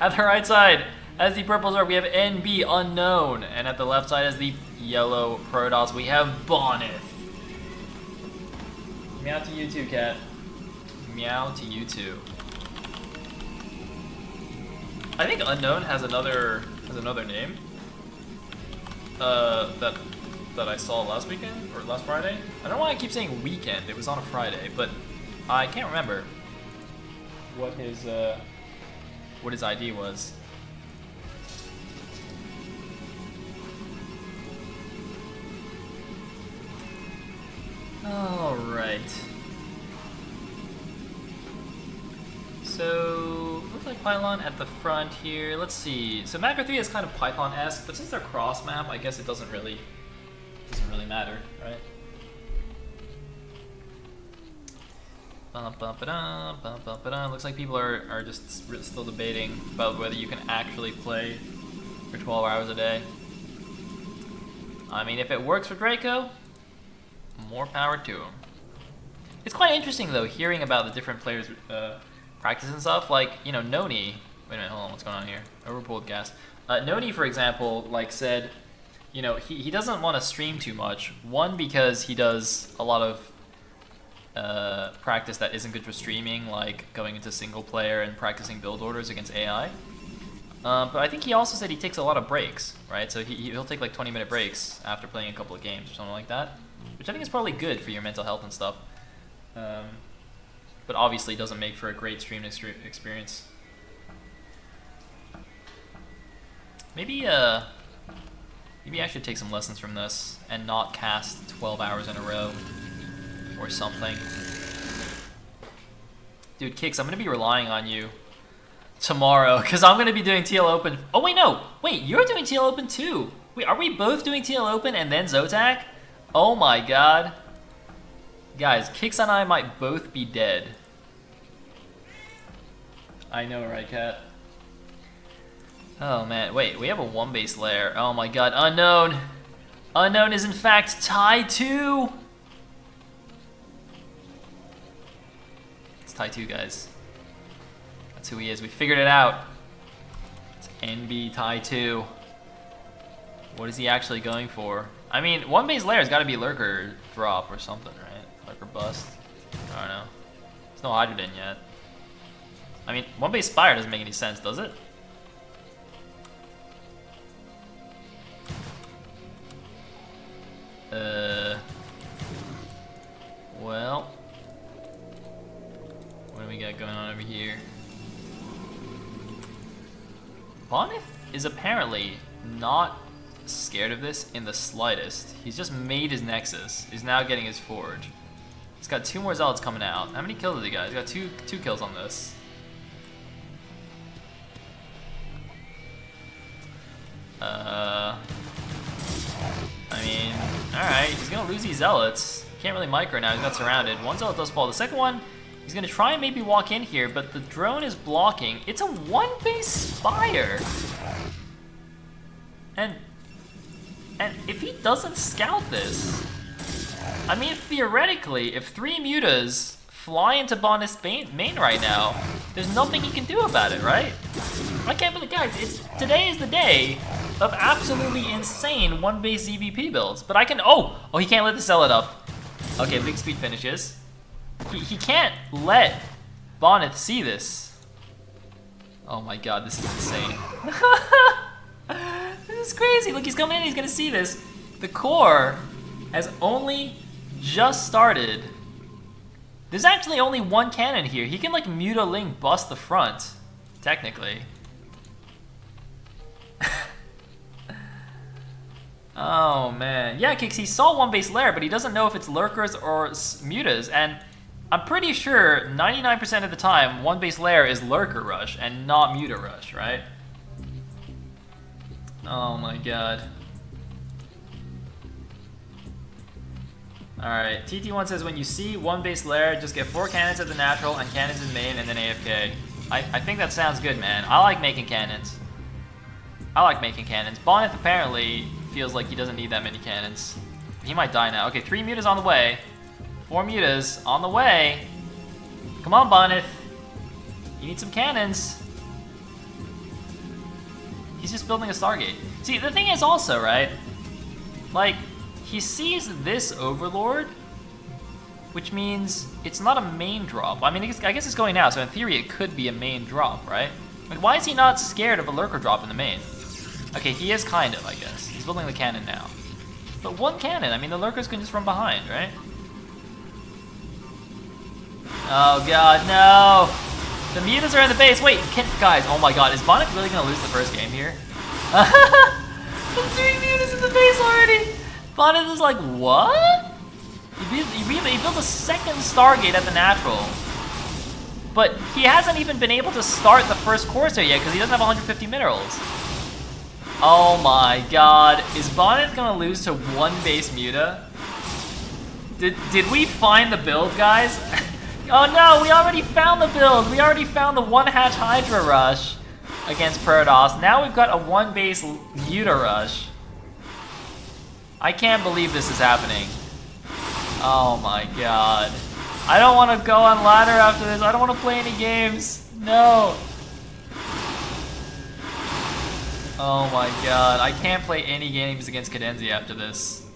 At the right side, as the purple orb, we have NB Unknown. And at the left side, as the yellow Protoss, we have Bonyth. Meow to you too, cat. Meow to you too. I think Unknown has another name. That I saw last weekend or last Friday. I don't know why I keep saying weekend. It was on a Friday, but I can't remember what his ID was. All right. So looks like Pylon at the front here. Let's see. So Macro 3 is kind of Python-esque, but since they're cross map, I guess it doesn't really matter, right? Looks like people are just still debating about whether you can actually play for 12 hours a day. I mean, if it works for Draco, more power to him. It's quite interesting though, hearing about the different players' practice and stuff. Like, you know, Noni. Wait a minute, hold on, what's going on here? Overpulled gas. Noni, for example, like said, you know, he doesn't want to stream too much. One, because he does a lot of practice that isn't good for streaming, like going into single player and practicing build orders against AI. But I think he also said he takes a lot of breaks, right? So he'll take like 20-minute breaks after playing a couple of games or something like that, which I think is probably good for your mental health and stuff. But obviously doesn't make for a great stream experience. Maybe I should take some lessons from this and not cast 12 hours in a row or something. Dude, Kix, I'm going to be relying on you tomorrow because I'm going to be doing TL Open. Oh, wait, no. Wait, you're doing TL Open too. Wait, are we both doing TL Open and then Zotac? Oh my god. Guys, Kix and I might both be dead. I know, right, Cat? Oh man, wait, we have a 1-base lair. Oh my god, Unknown! Unknown is in fact tie 2! It's tie 2, guys. That's who he is, we figured it out. It's NB tie 2. What is he actually going for? I mean, 1-base lair's gotta be lurker drop or something, right? Lurker bust. I don't know. There's no hydrogen yet. I mean, 1-base spire doesn't make any sense, does it? Well, what do we got going on over here? Bonyth is apparently not scared of this in the slightest. He's just made his Nexus. He's now getting his Forge. He's got 2 more Zealots coming out. How many kills has he got? He's got two kills on this. I mean, alright, he's gonna lose these Zealots. Can't really micro now, he's got surrounded. 1 Zealot does fall. The second one, he's gonna try and maybe walk in here, but the drone is blocking. It's a 1-base spire! And if he doesn't scout this, I mean, theoretically, if 3 mutas fly into Bonyth's main right now, there's nothing he can do about it, right? I can't believe, guys, today is the day of absolutely insane 1-base ZvP builds. But I can, oh, he can't let the Zealot up. Okay, big speed finishes. He can't let Bonyth see this. Oh my god, this is insane. This is crazy. Look, he's coming in, he's gonna see this. The core has only just started. There's actually only 1 cannon here. He can like Muta Link bust the front, technically. Oh man, yeah, Kix, he saw 1-base lair, but he doesn't know if it's lurkers or mutas, and I'm pretty sure 99% of the time 1-base lair is lurker rush and not muta rush, right? Oh my god. Alright, TT1 says when you see 1-base lair, just get 4 cannons at the natural and cannons in main and then AFK. I think that sounds good, man. I like making cannons. Bonyth apparently feels like he doesn't need that many cannons. He might die now. Okay, 3 mutas on the way. 4 mutas on the way. Come on, Bonyth. You need some cannons. He's just building a Stargate. See, the thing is also, right? Like, he sees this Overlord, which means it's not a main drop. I mean, I guess it's going now, so in theory it could be a main drop, right? Like, why is he not scared of a lurker drop in the main? Okay, he is kind of, I guess. He's building the cannon now. But one cannon, I mean, the lurkers can just run behind, right? Oh god, no! The mutas are in the base. Wait, guys, oh my god, is Bonyth really gonna lose the first game here? There's 3 mutas in the base already! Bonyth is like, what? He built a second Stargate at the natural. But he hasn't even been able to start the first Corsair yet because he doesn't have 150 minerals. Oh my god, is Bonyth gonna lose to 1 base muta? Did we find the build, guys? Oh no, we already found the build. We already found the 1-hatch Hydra rush against Protoss. Now we've got a 1 base muta rush. I can't believe this is happening. Oh my god. I don't want to go on ladder after this. I don't want to play any games. No. Oh my god. I can't play any games against Cadenzi after this.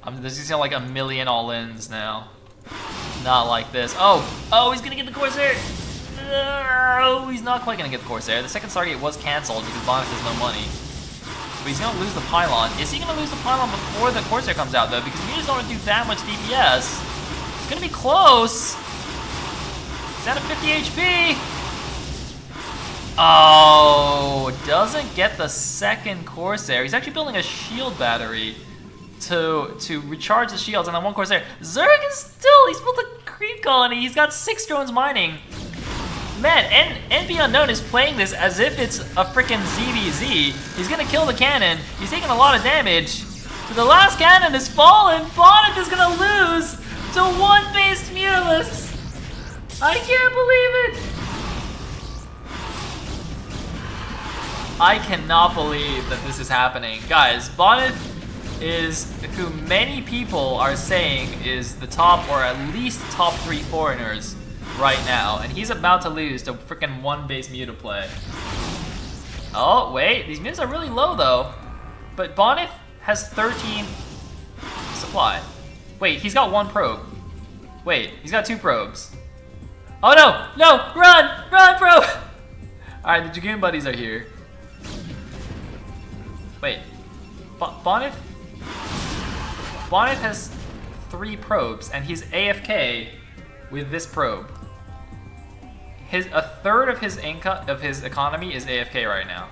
There's just like a million all-ins now. Not like this. Oh, he's gonna get the Corsair. Oh, he's not quite gonna get the Corsair. The second Stargate was cancelled because Bonyth has no money. But he's gonna lose the pylon. Is he gonna lose the pylon before the Corsair comes out though? Because mutas don't do that much DPS. It's gonna be close. He's at a 50 HP. Oh, doesn't get the second Corsair. He's actually building a shield battery to recharge the shields, and then 1 Corsair. Zerg is still, he's built a creep colony. He's got 6 drones mining. Man, NB Unknown is playing this as if it's a freaking ZvZ. He's gonna kill the cannon. He's taking a lot of damage. But the last cannon has fallen. Bonyth is gonna lose to 1 based Mutalisk. I can't believe it. I cannot believe that this is happening. Guys, Bonyth is who many people are saying is the top or at least top 3 foreigners right now, and he's about to lose to freaking 1 base muta play. Oh wait, these mutas are really low though, but Bonyth has 13 supply. Wait, he's got 1 probe. Wait, he's got 2 probes. Oh no, run probe. All right, the Dragoon buddies are here. Wait, Bonyth has 3 probes, and he's AFK with this probe. A third of his income of his economy is AFK right now.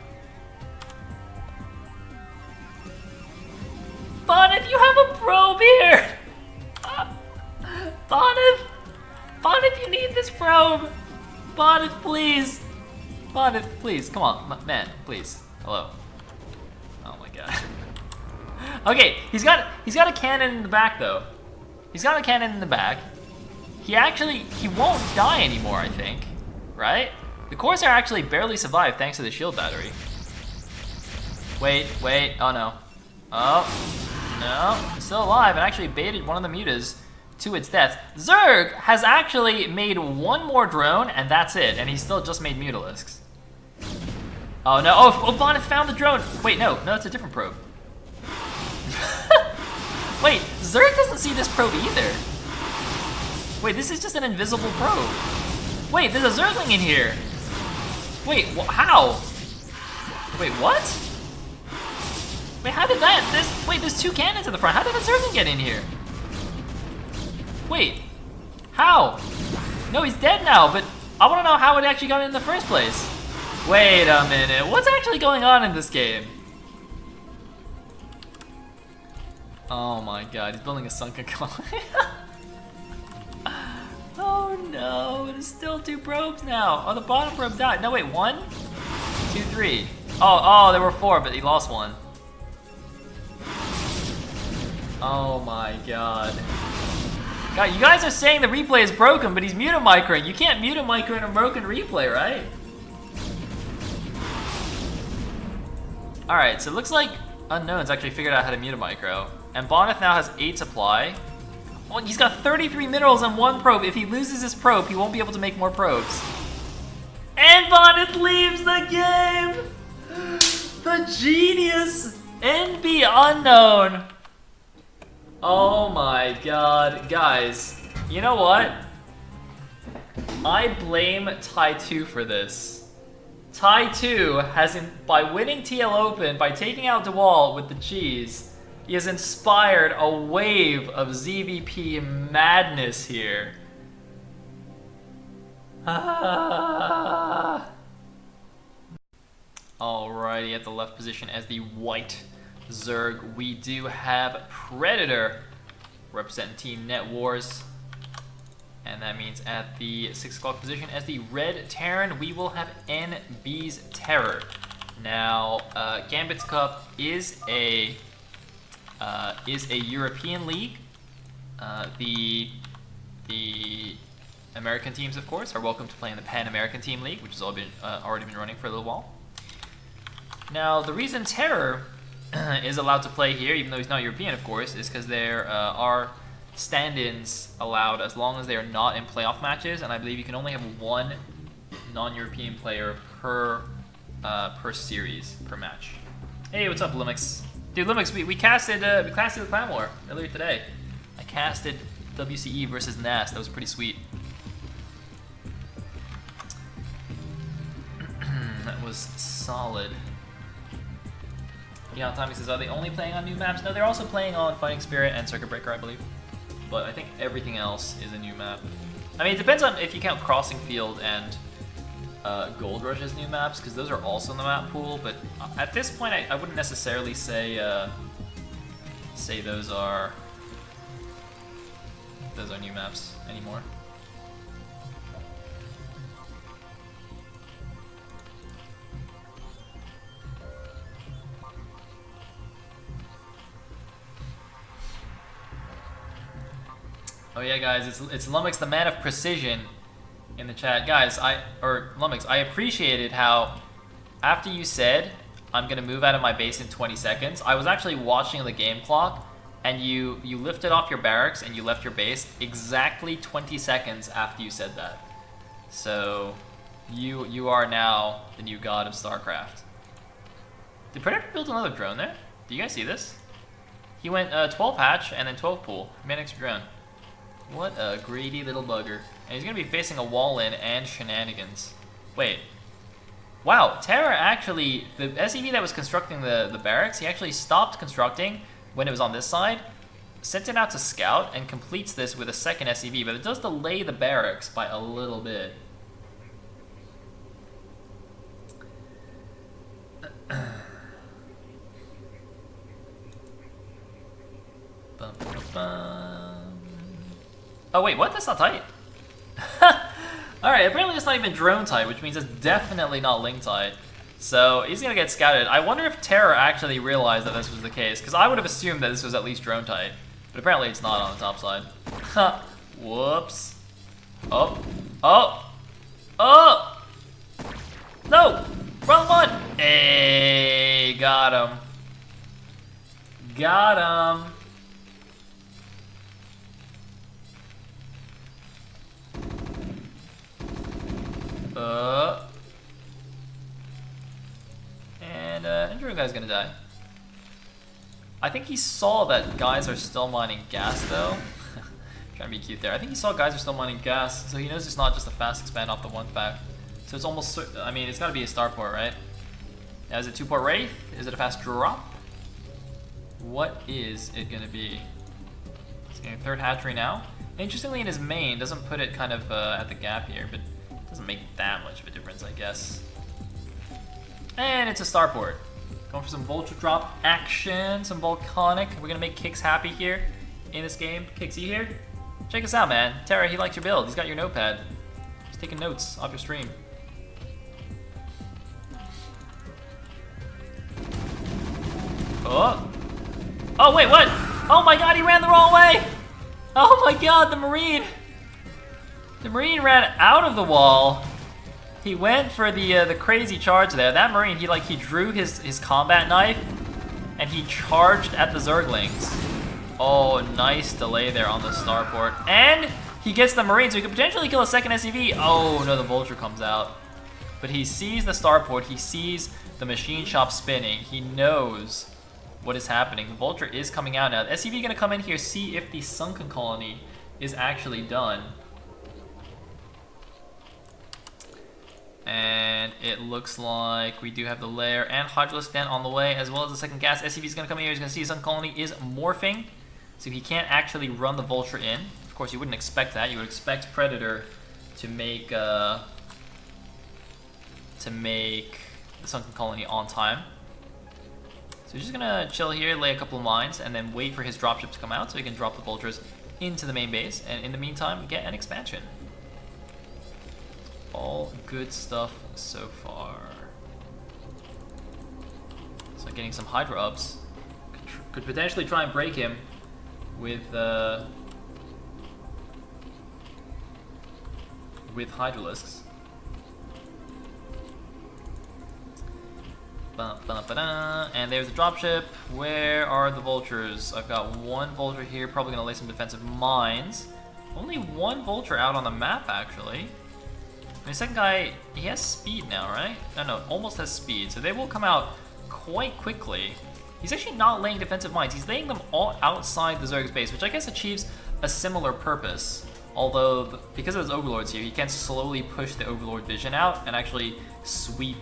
Bonyth, you have a probe here. Bonyth, you need this probe. Bonyth, please. Bonyth, please, come on, man, please. Hello. Oh my god. Okay, he's got a cannon in the back though. He's got a cannon in the back. He won't die anymore, I think. Right? The Corsair actually barely survived thanks to the shield battery. Wait, oh no. Oh, no, still alive and actually baited one of the mutas to its death. Zerg has actually made 1 more drone and that's it, and he still just made Mutalisks. Oh no, oh Bonyth found the drone. Wait, no, it's a different probe. Wait, Zerg doesn't see this probe either. Wait, this is just an invisible probe. Wait, there's a Zergling in here. Wait, how? Wait, what? Wait, how did that, wait, there's 2 cannons in the front. How did a Zergling get in here? Wait, how? No, he's dead now, but I want to know how it actually got in the first place. Wait a minute, what's actually going on in this game? Oh my god, he's building a sunken colony. Oh no, there's still 2 probes now. Oh, the bottom probe died. No, wait, 1, 2, 3. Oh, there were 4, but he lost 1. Oh my god. God, you guys are saying the replay is broken, but he's mutamicroing. You can't mutamicro in a broken replay, right? Alright, so it looks like Unknown's actually figured out how to mutamicro. And Bonyth now has 8 supply. Oh, he's got 33 minerals and 1 probe. If he loses his probe, he won't be able to make more probes. And Bonyth leaves the game! The genius! NB Unknown! Oh my god. Guys, you know what? I blame Tai2 for this. Tai2 has, by winning TL Open, by taking out DeWalt with the G's, he has inspired a wave of ZvP madness here. Alrighty, at the left position as the white Zerg, we do have Predator representing Team Net Wars. And that means at the 6 o'clock position as the red Terran, we will have NB's TerrOr. Now, Gambit Cup is a European league. The American teams, of course, are welcome to play in the Pan-American Team League, which has already been running for a little while. Now, the reason TerrOr is allowed to play here, even though he's not European, of course, is because there are stand-ins allowed as long as they are not in playoff matches, and I believe you can only have one non-European player per series, per match. Hey, what's up, Limix? Dude, Limix, we casted the Clan War earlier today. I casted WCE versus NAS. That was pretty sweet. That was solid. Yeah, Tommy says, are they only playing on new maps? No, they're also playing on Fighting Spirit and Circuit Breaker, I believe. But I think everything else is a new map. I mean, it depends on if you count Crossing Field and Gold Rush as new maps, because those are also in the map pool. But at this point, I wouldn't necessarily say those are new maps anymore. Oh yeah, guys, it's Lumix, the man of precision, in the chat. Guys, Lumix, I appreciated how after you said I'm gonna move out of my base in 20 seconds, I was actually watching the game clock, and you lifted off your barracks and you left your base exactly 20 seconds after you said that. So you are now the new god of StarCraft. Did Predator build another drone there? Do you guys see this? He went 12 hatch and then 12 pool. He made an extra drone. What a greedy little bugger. And he's going to be facing a wall in and shenanigans. Wait. Wow, TerrOr actually, the SCV that was constructing the barracks, he actually stopped constructing when it was on this side, sent it out to scout, and completes this with a second SCV, but it does delay the barracks by a little bit. Bum, bum, bum. Oh wait, what? That's not tight. Alright, apparently it's not even drone tight, which means it's definitely not link tight. So he's gonna get scouted. I wonder if TerrOr actually realized that this was the case, because I would have assumed that this was at least drone tight. But apparently it's not on the top side. Whoops. Oh. Oh. Oh! No! Wrong one! Hey, got him. Got him. And Andrew guy's gonna die. I think he saw that guys are still mining gas though. Trying to be cute there. I think he saw guys are still mining gas, so he knows it's not just a fast expand off the one fact. So it's almost, I mean, it's gotta be a starport, right? Now, is it 2-port Wraith? Is it a fast drop? What is it gonna be? He's getting a third hatchery now. Interestingly, in his main, doesn't put it kind of at the gap here, but doesn't make that much of a difference, I guess. And it's a starport. Going for some Vulture Drop action, some Volcanic. We're gonna make Kix happy here in this game. Kix, you here? Check us out, man. TerrOr, he likes your build. He's got your notepad. He's taking notes off your stream. Oh. Oh, wait, what? Oh my god, he ran the wrong way! Oh my god, the Marine! The Marine ran out of the wall. He went for the crazy charge there. That Marine, he drew his combat knife and he charged at the Zerglings. Oh, nice delay there on the starport. And he gets the Marine, so he could potentially kill a second SCV. Oh no, the Vulture comes out. But he sees the starport, he sees the machine shop spinning, he knows what is happening. The Vulture is coming out now. The SCV gonna come in here, see if the sunken colony is actually done. And it looks like we do have the lair and Hydralisk Den on the way, as well as the second gas. SCV is gonna come in here, he's gonna see his sunken colony is morphing, so he can't actually run the Vulture in. Of course, you wouldn't expect that. You would expect Predator to make the sunken colony on time. So he's just gonna chill here, lay a couple of mines, and then wait for his dropship to come out so he can drop the Vultures into the main base, and in the meantime, get an expansion. All good stuff so far. So getting some Hydra ups. Could potentially try and break him with Hydralisks. And there's the dropship. Where are the Vultures? I've got one Vulture here, probably gonna lay some defensive mines. Only one Vulture out on the map, actually. And the second guy, he has speed now, right? No, almost has speed, so they will come out quite quickly. He's actually not laying defensive mines, he's laying them all outside the Zerg's base, which I guess achieves a similar purpose. Although, because of his Overlords here, he can slowly push the Overlord vision out and actually sweep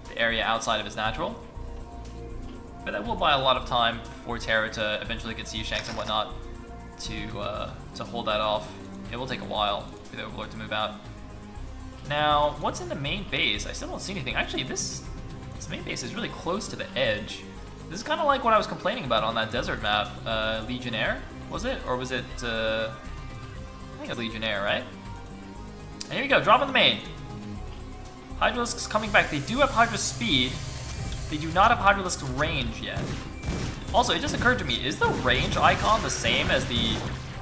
the area outside of his natural. But that will buy a lot of time for TerrOr to eventually get siege tanks and whatnot to hold that off. It will take a while for the Overlord to move out. Now, what's in the main base? I still don't see anything. Actually, this main base is really close to the edge. This is kind of like what I was complaining about on that desert map. Legionnaire, was it? Or was it, I think it was Legionnaire, right? And here we go, drop in the main. Hydralisk's coming back. They do have Hydra speed. They do not have Hydralisk's range yet. Also, it just occurred to me, is the range icon the same as the...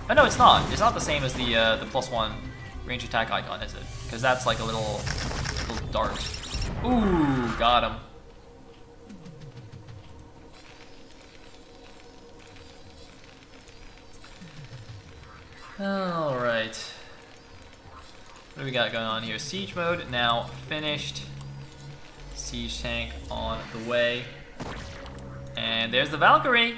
Oh, no, it's not. It's not the same as the +1 range attack icon, is it? Because that's like a little dart. Ooh, got him. Alright. What do we got going on here? Siege mode now finished. Siege tank on the way. And there's the Valkyrie.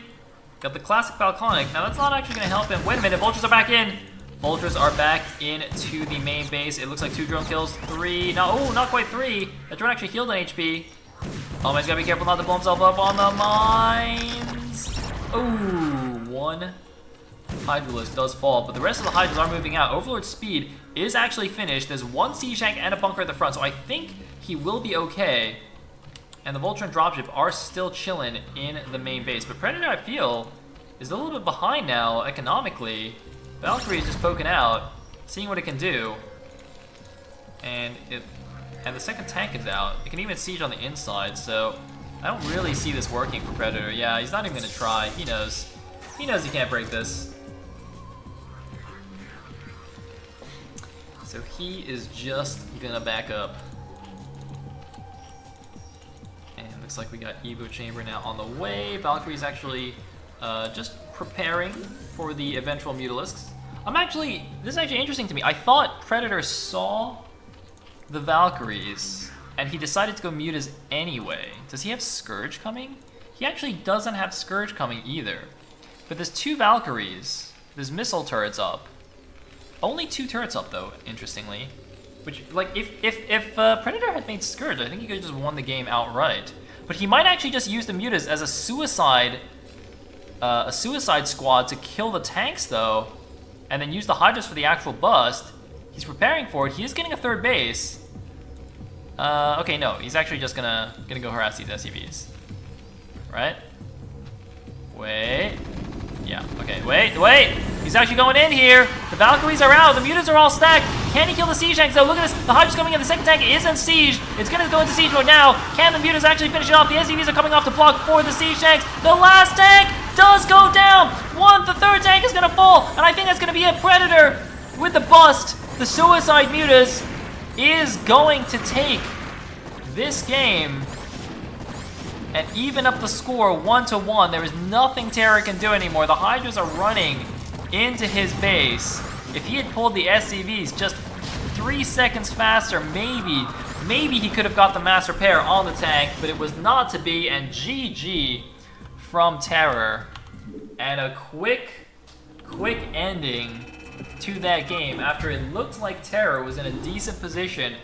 Got the classic Falconic. Now that's not actually going to help him. Wait a minute, Vultures are back in. Vultures are back into the main base. It looks like 2 drone kills, 3. No, oh, not quite 3. That drone actually healed an HP. Oh man, he's gotta be careful not to blow himself up on the mines. Ooh, 1 Hydralisk does fall, but the rest of the Hydras are moving out. Overlord's speed is actually finished. There's 1 siege tank and a bunker at the front, so I think he will be okay. And the Vulture and dropship are still chilling in the main base. But Predator, I feel, is a little bit behind now economically. Valkyrie is just poking out, seeing what it can do. And the second tank is out. It can even siege on the inside, so I don't really see this working for Predator. Yeah, he's not even gonna try. He knows. He knows he can't break this. So he is just gonna back up. And it looks like we got Evo Chamber now on the way. Valkyrie's actually just preparing for the eventual Mutalisks. This is actually interesting to me. I thought Predator saw the Valkyries and he decided to go Mutas anyway. Does he have Scourge coming? He actually doesn't have Scourge coming either. But there's 2 Valkyries. There's missile turrets up. Only 2 turrets up though, interestingly. Which, like, if Predator had made Scourge, I think he could have just won the game outright. But he might actually just use the Mutas as a suicide squad to kill the tanks though, and then use the Hydras for the actual bust. He's preparing for it. He is getting a 3rd base. Okay, no, he's actually just gonna go harass these SCVs. Right? Wait. Yeah, okay, wait! He's actually going in here! The Valkyries are out, the Mutas are all stacked! Can he kill the siege tanks though? Look at this, the Hydra's coming in, the second tank is in siege! It's gonna go into siege mode now! Can the Mutas actually finish it off? The SCVs are coming off to block for the siege tanks! The last tank does go down! The 3rd tank is gonna fall! And I think that's gonna be it! Predator with the bust! The Suicide Mutas is going to take this game and even up the score 1-1. There is nothing TerrOr can do anymore. The Hydras are running into his base. If he had pulled the SCVs just 3 seconds faster, maybe Maybe he could have got the mass repair on the tank, but it was not to be, and GG from TerrOr. And a quick ending to that game after it looked like TerrOr was in a decent position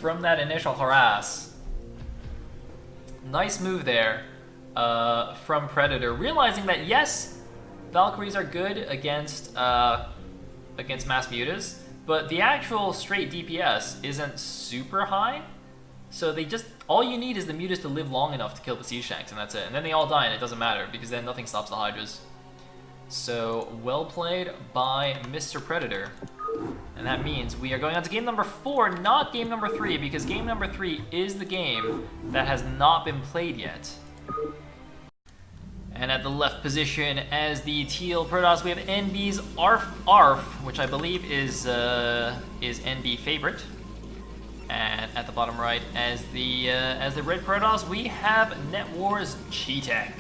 from that initial harass. Nice move there from Predator, realizing that yes, Valkyries are good against mass mutas, but the actual straight DPS isn't super high. So they just, all you need is the mutas to live long enough to kill the siege tanks, and that's it. And then they all die and it doesn't matter, because then nothing stops the Hydras. So, well played by Mr. Predator. And that means we are going on to game number 4, not game number 3, because game number 3 is the game that has not been played yet. And at the left position as the teal Protoss, we have NB's ArfArf, which I believe is NB favorite. And at the bottom right, as the red Protoss, we have NetWars Czitek.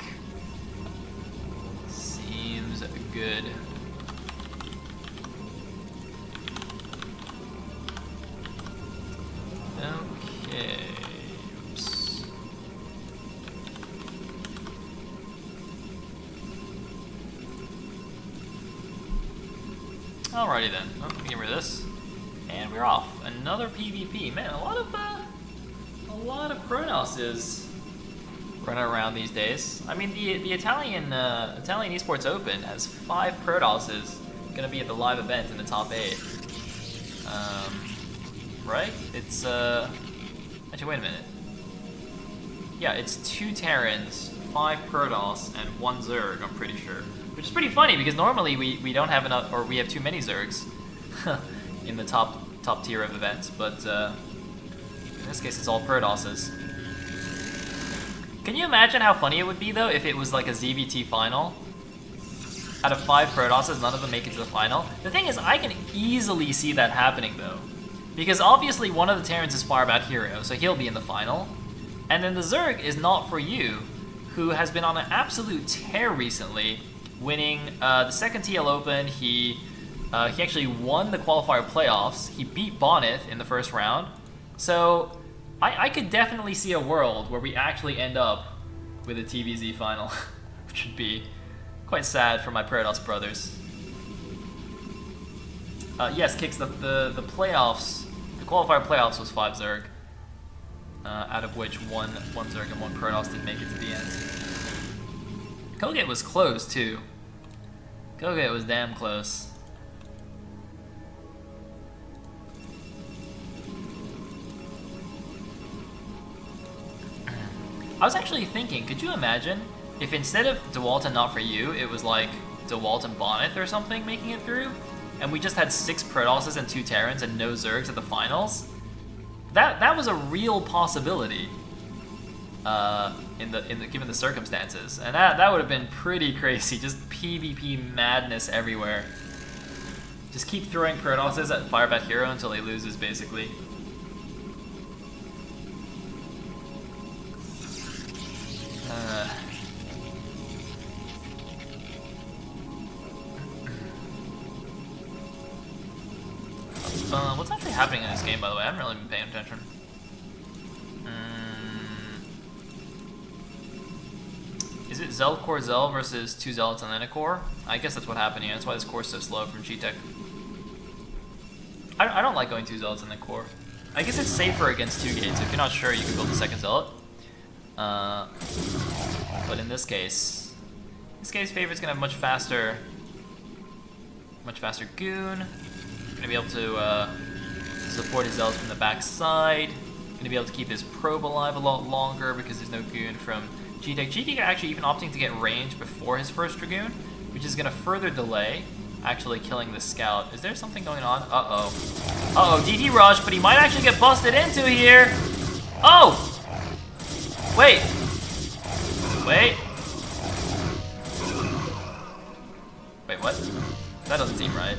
Seems good. Okay. Oops. Alrighty then. Oh, get rid of this. And we're off. Another PvP. Man, a lot of Pronouses running around these days. I mean, the Italian Esports Open has 5 Pronouses gonna be at the live event in the top 8. Right? It's actually, wait a minute. Yeah, it's 2 Terrans, 5 Protoss, and 1 Zerg. I'm pretty sure, which is pretty funny because normally we don't have enough, or we have too many Zergs in the top tier of events, but in this case it's all Protosses. Can you imagine how funny it would be though if it was like a ZvT final? Out of 5 Protosses, none of them make it to the final. The thing is, I can easily see that happening though, because obviously one of the Terrans is Firebat Hero, so he'll be in the final, and then the Zerg is Not For You, who has been on an absolute tear recently, winning the 2nd TL Open. He actually won the qualifier playoffs. He beat Bonyth in the first round. So I could definitely see a world where we actually end up with a TvZ final, which would be quite sad for my Protoss brothers. Yes, Kicks, the playoffs, the qualifier playoffs was 5 Zerg, out of which one Zerg and 1 Protoss did make it to the end. Koget was close too. Koget was damn close. I was actually thinking, could you imagine if instead of DeWalt and Not For You, it was like DeWalt and Bonyth or something making it through, and we just had 6 Protosses and 2 Terrans and no Zergs at the finals? That was a real possibility, given the circumstances, and that would have been pretty crazy. Just PvP madness everywhere. Just keep throwing Protosses at Firebat Hero until he loses, basically. What's actually happening in this game, by the way? I haven't really been paying attention. Is it Zealot Core Zel versus 2 Zealots and then a Core? I guess that's what happened here. That's why this Core's so slow from Czitek. I don't like going 2 Zealots and then Core. I guess it's safer against 2 gates. If you're not sure, you can build a 2nd Zealot. But in this case Favorite's gonna have much faster goon. Gonna be able to support his Zealots from the back side. Gonna be able to keep his probe alive a lot longer because there's no goon from Czitek. Czitek actually even opting to get range before his first Dragoon, which is gonna further delay actually killing the scout. Is there something going on? Uh-oh. Uh-oh, DT rush, but he might actually get busted into here. Oh! Wait. Wait, what? That doesn't seem right.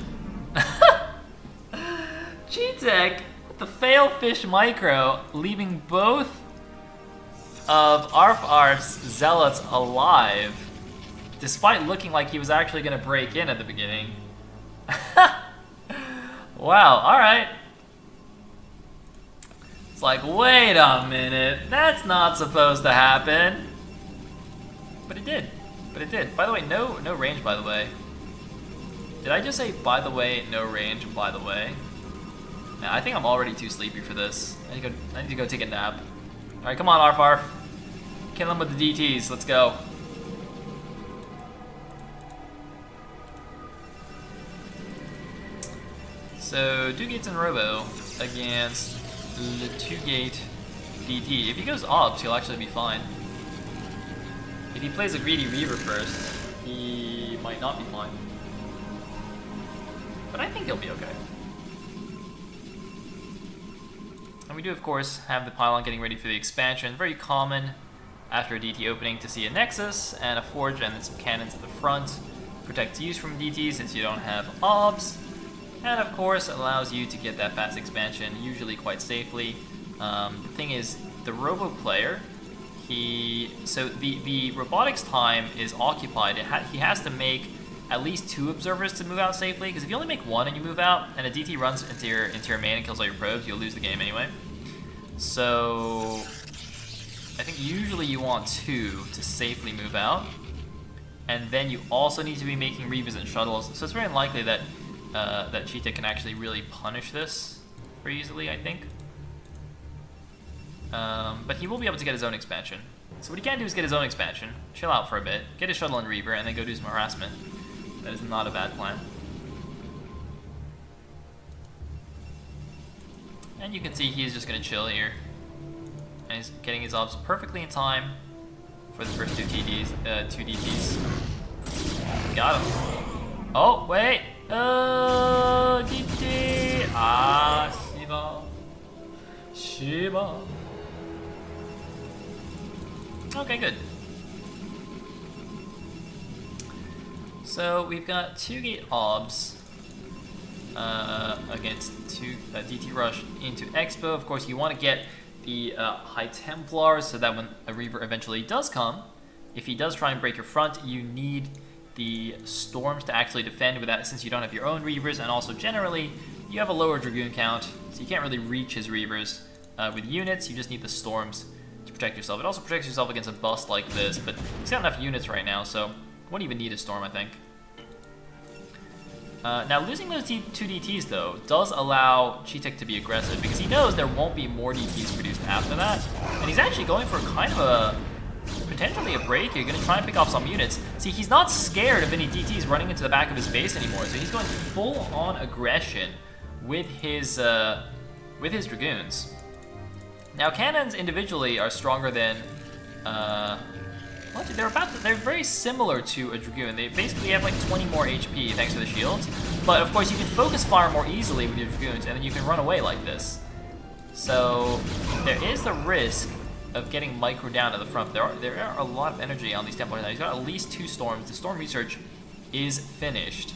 Czitek with the Failfish Micro, leaving both of ArfArf's Zealots alive, despite looking like he was actually going to break in at the beginning. Wow, alright. It's like, wait a minute, that's not supposed to happen. But it did. But it did. By the way, no range, by the way. Did I just say, by the way, no range, by the way? Nah, I think I'm already too sleepy for this. I need to go take a nap. Alright, come on, ArfArf. Kill him with the DTs, let's go. So, 2 gates in Robo against the 2-gate DT. If he goes Obs, he'll actually be fine. If he plays a greedy Reaver first, he might not be fine. But I think he'll be okay. And we do, of course, have the pylon getting ready for the expansion. Very common after a DT opening to see a Nexus and a Forge and then some cannons at the front. Protects you from DT since you don't have Obs. And of course, it allows you to get that fast expansion, usually quite safely. The thing is, the Robo player, so the robotics time is occupied. He has to make at least 2 observers to move out safely, because if you only make 1 and you move out, and a DT runs into your main and kills all your probes, you'll lose the game anyway. So I think usually you want 2 to safely move out, and then you also need to be making Reavers and shuttles. So it's very unlikely that that Czitek can actually really punish this very easily, I think. But he will be able to get his own expansion. So what he can do is get his own expansion, chill out for a bit, get his shuttle and Reaver, and then go do some harassment. That is not a bad plan. And you can see he's just going to chill here. And he's getting his obs perfectly in time for the first 2 DTs. Got him. Oh, wait. DT. Ah, Shiba. Okay, good. So we've got 2-gate obs against 2 DT rush into Expo. Of course, you want to get the High Templars so that when a Reaver eventually does come, if he does try and break your front, you need the Storms to actually defend with that, since you don't have your own Reavers, and also generally you have a lower Dragoon count, so you can't really reach his Reavers with units. You just need the Storms to protect yourself. It also protects yourself against a bust like this, but he's got enough units right now, so won't even need a Storm, I think. Now, losing those 2 DTs, though, does allow Czitek to be aggressive, because he knows there won't be more DTs produced after that. And he's actually going for kind of potentially a break. You're going to try and pick off some units. See, he's not scared of any DTs running into the back of his base anymore, so he's going full-on aggression with his Dragoons. Now, cannons individually are stronger than... they're very similar to a Dragoon. They basically have like 20 more HP thanks to the shields. But of course you can focus fire more easily with your Dragoons, and then you can run away like this. So there is the risk of getting micro down to the front. There are a lot of energy on these Templars now. He's got at least 2 Storms. The Storm research is finished.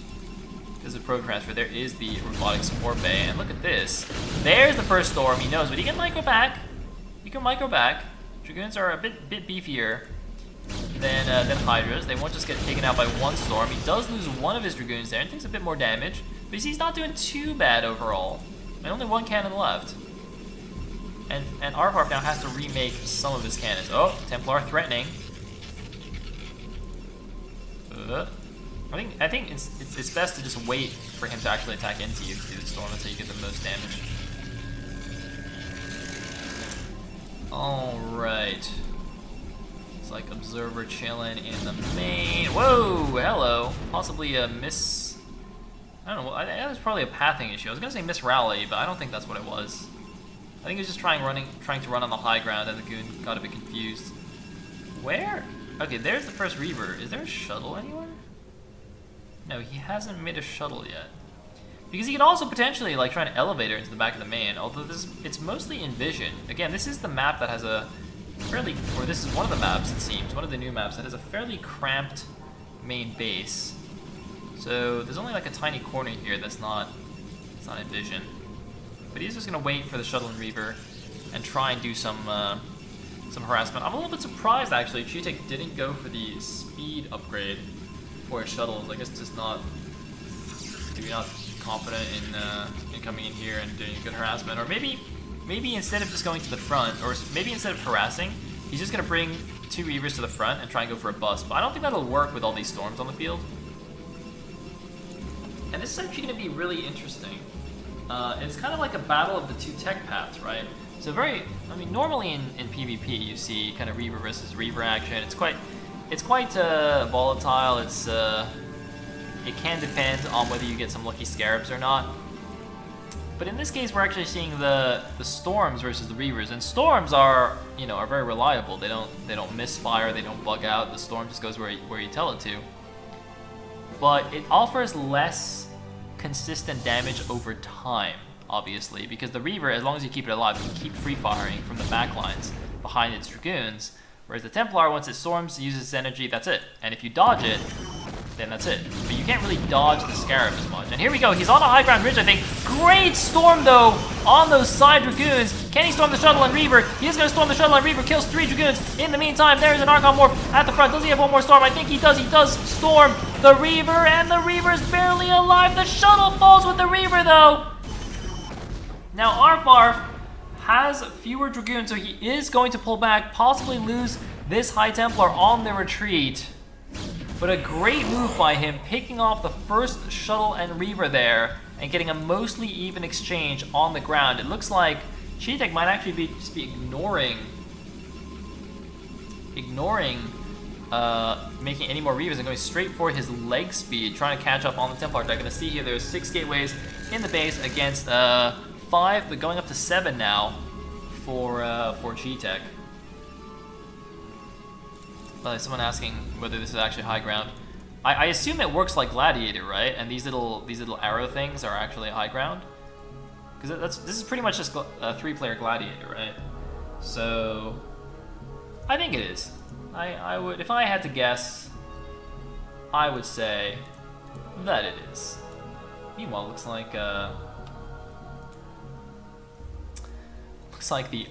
There's a pro transfer. There is the robotic support bay, and look at this. There's the first Storm. He knows, but he can micro back. He can micro back. Dragoons are a bit beefier than Hydras. They won't just get taken out by 1 Storm. He does lose 1 of his Dragoons there and takes a bit more damage, but you see he's not doing too bad overall. And only 1 cannon left. And ArfArf now has to remake some of his cannons. Oh, Templar threatening. I think it's best to just wait for him to actually attack into you to do the Storm until you get the most damage. Alright. It's like Observer chilling in the main. Whoa, hello. Possibly a miss... I don't know, that was probably a pathing issue. I was going to say miss rally, but I don't think that's what it was. I think he was just trying to run on the high ground, and the Goon got a bit confused. Where? Okay, there's the first Reaver. Is there a shuttle anywhere? No, he hasn't made a shuttle yet. Because he could also potentially like try an elevator into the back of the main, although it's mostly in vision. Again, this is the map that has a fairly, or this is one of the maps, it seems, one of the new maps that has a fairly cramped main base. So there's only like a tiny corner here that's not in vision. But he's just gonna wait for the shuttle and Reaver and try and do some harassment. I'm a little bit surprised actually Czitek didn't go for the speed upgrade for his shuttles. I guess just maybe not confident in coming in here and doing a good harassment, or maybe maybe instead of just going to the front, or maybe instead of harassing, he's just going to bring 2 Reavers to the front and try and go for a bust. But I don't think that'll work with all these Storms on the field. And this is actually going to be really interesting. It's kind of like a battle of the 2 tech paths, right? So I mean, normally in PvP you see kind of Reaver versus Reaver action. It's quite volatile. It can depend on whether you get some lucky scarabs or not. But in this case, we're actually seeing the Storms versus the Reavers, and Storms are very reliable. They don't misfire, they don't bug out. The Storm just goes where you tell it to. But it offers less consistent damage over time, obviously, because the Reaver, as long as you keep it alive, can keep free firing from the backlines behind its Dragoons. Whereas the Templar, once it storms, uses its energy, that's it. And if you dodge it, then that's it. But you can't really dodge the Scarab as much. And here we go, he's on a high ground ridge, I think. Great storm, though, on those side Dragoons. Can he storm the Shuttle and Reaver? He is going to storm the Shuttle and Reaver, kills 3 Dragoons. In the meantime, there's an Archon Morph at the front. Does he have one more storm? I think he does. He does storm the Reaver, and the Reaver's barely alive. The Shuttle falls with the Reaver, though. Now, ArfArf has fewer Dragoons, so he is going to pull back, possibly lose this High Templar on the retreat. But a great move by him, picking off the first Shuttle and Reaver there, and getting a mostly even exchange on the ground. It looks like Czitek might actually just be ignoring making any more Reavers and going straight for his leg speed, trying to catch up on the Templar deck. Gonna see here there's 6 gateways in the base against 5, but going up to 7 now for Czitek. Someone asking whether this is actually high ground. I assume it works like Gladiator, right? And these little arrow things are actually high ground, because this is pretty much just a 3-player Gladiator, right? So I think it is. I would, if I had to guess, I would say that it is. Meanwhile, looks like the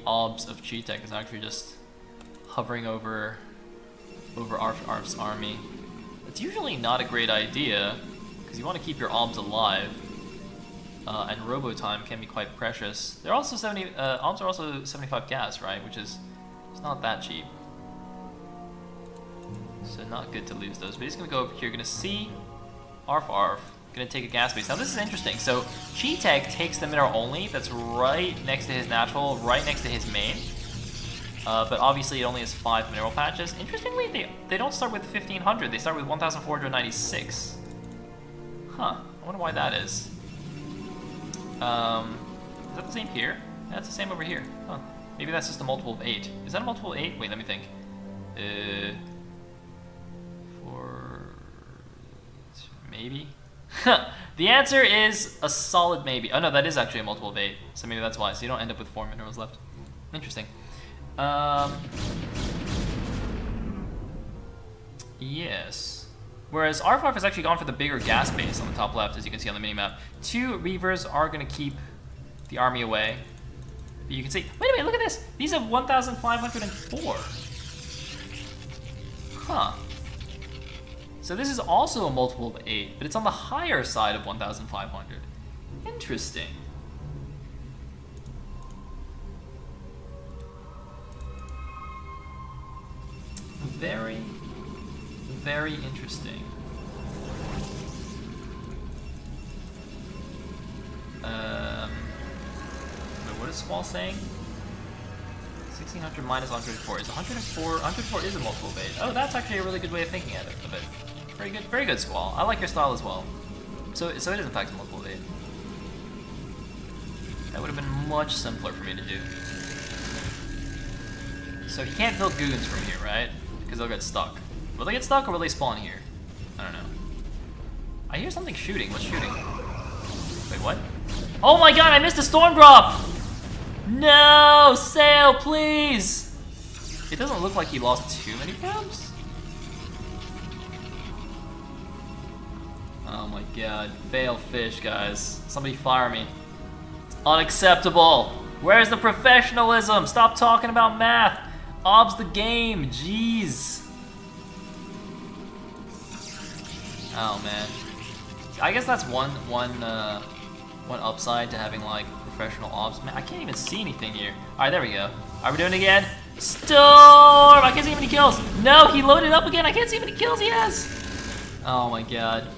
obs of Czitek is actually just hovering over ArfArf's army. It's usually not a great idea, because you want to keep your obs alive, and robo time can be quite precious. They're also obs are also 75 gas, right? Which is, it's not that cheap. So not good to lose those. But he's gonna go over here, gonna see ArfArf, gonna take a gas base. Now this is interesting. So Czitek takes the mineral only, that's right next to his natural, right next to his main. But obviously it only has 5 mineral patches. Interestingly, they don't start with 1500, they start with 1496. Huh, I wonder why that is. Is that the same here? Yeah, it's the same over here. Huh. Maybe that's just a multiple of 8. Is that a multiple of 8? Wait, let me think. Maybe? The answer is a solid maybe. Oh no, that is actually a multiple of 8. So maybe that's why. So you don't end up with 4 minerals left. Interesting. Yes. Whereas ArfArf has actually gone for the bigger gas base on the top left, as you can see on the minimap. 2 Reavers are going to keep the army away. But you can see, wait a minute, look at this! These have 1,504. Huh. So this is also a multiple of 8, but it's on the higher side of 1,500. Interesting. Very, very interesting. Wait, what is Squall saying? 1600 minus 104 is 104. 104 is a multiple of 8. Oh, that's actually a really good way of thinking of it. Very good, Squall. I like your style as well. So it is in fact a multiple of 8. That would have been much simpler for me to do. So he can't build goons from here, right? Because they'll get stuck. Will they get stuck or will they spawn here? I don't know. I hear something shooting. What's shooting? Wait, what? Oh my god, I missed a storm drop! No! Sayle, please! It doesn't look like he lost too many cabs. Oh my god. Fail fish, guys. Somebody fire me. It's unacceptable! Where's the professionalism? Stop talking about math! Ob's the game, jeez. Oh man. I guess that's one one upside to having like professional ops. Man, I can't even see anything here. All right, there we go. Are we doing it again? Storm! I can't see how many kills. No, he loaded up again. I can't see how many kills he has. Oh my god.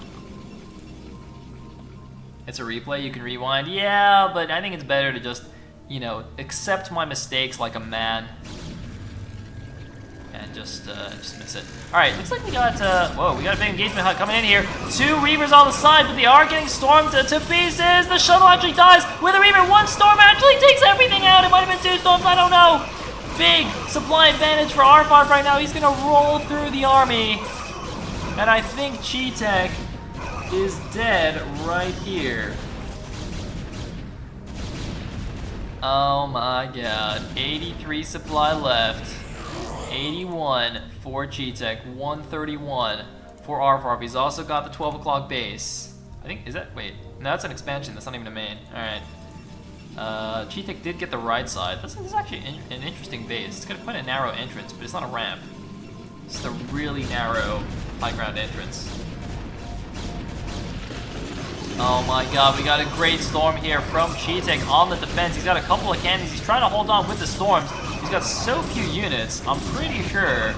It's a replay. You can rewind. Yeah, but I think it's better to just, you know, accept my mistakes like a man. And just miss it. All right, looks like we got, whoa, we got a big engagement hut coming in here. 2 Reavers on the side, but they are getting stormed to pieces. The shuttle actually dies with a Reaver. 1 storm actually takes everything out. It might have been 2 storms, I don't know. Big supply advantage for ArfArf right now. He's gonna roll through the army. And I think Czitek is dead right here. Oh my god, 83 supply left. 81 for Czitek, 131 for ArfArf. He's also got the 12 o'clock base. I think, is that, wait, no, that's an expansion, that's not even a main. Alright. Czitek did get the right side. This is actually an interesting base. It's got quite a narrow entrance, but it's not a ramp. It's a really narrow high ground entrance. Oh my god, we got a great storm here from Czitek on the defense. He's got a couple of cannons. He's trying to hold on with the storms. He's got so few units, I'm pretty sure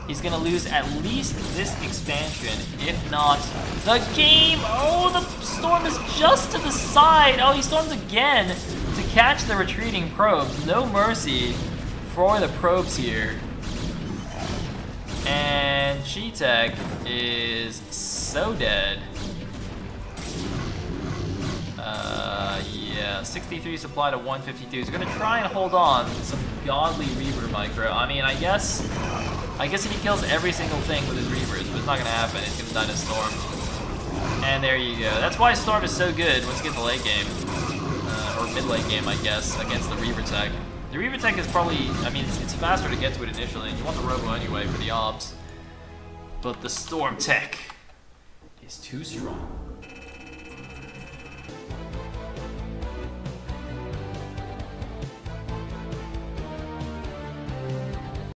he's gonna lose at least this expansion, if not the game. Oh, the storm is just to the side. Oh, he storms again to catch the retreating probes. No mercy for the probes here. And Czitek is so dead. Yeah, 63 supply to 152. He's gonna try and hold on with some godly Reaver micro. I mean, I guess if he kills every single thing with his Reavers, but it's not gonna happen. He's gonna die to Storm. And there you go. That's why Storm is so good once you get the late game. Or mid-late game, I guess, against the Reaver tech. The Reaver tech is probably, I mean, it's faster to get to it initially. You want the Robo anyway for the obs. But the Storm tech is too strong.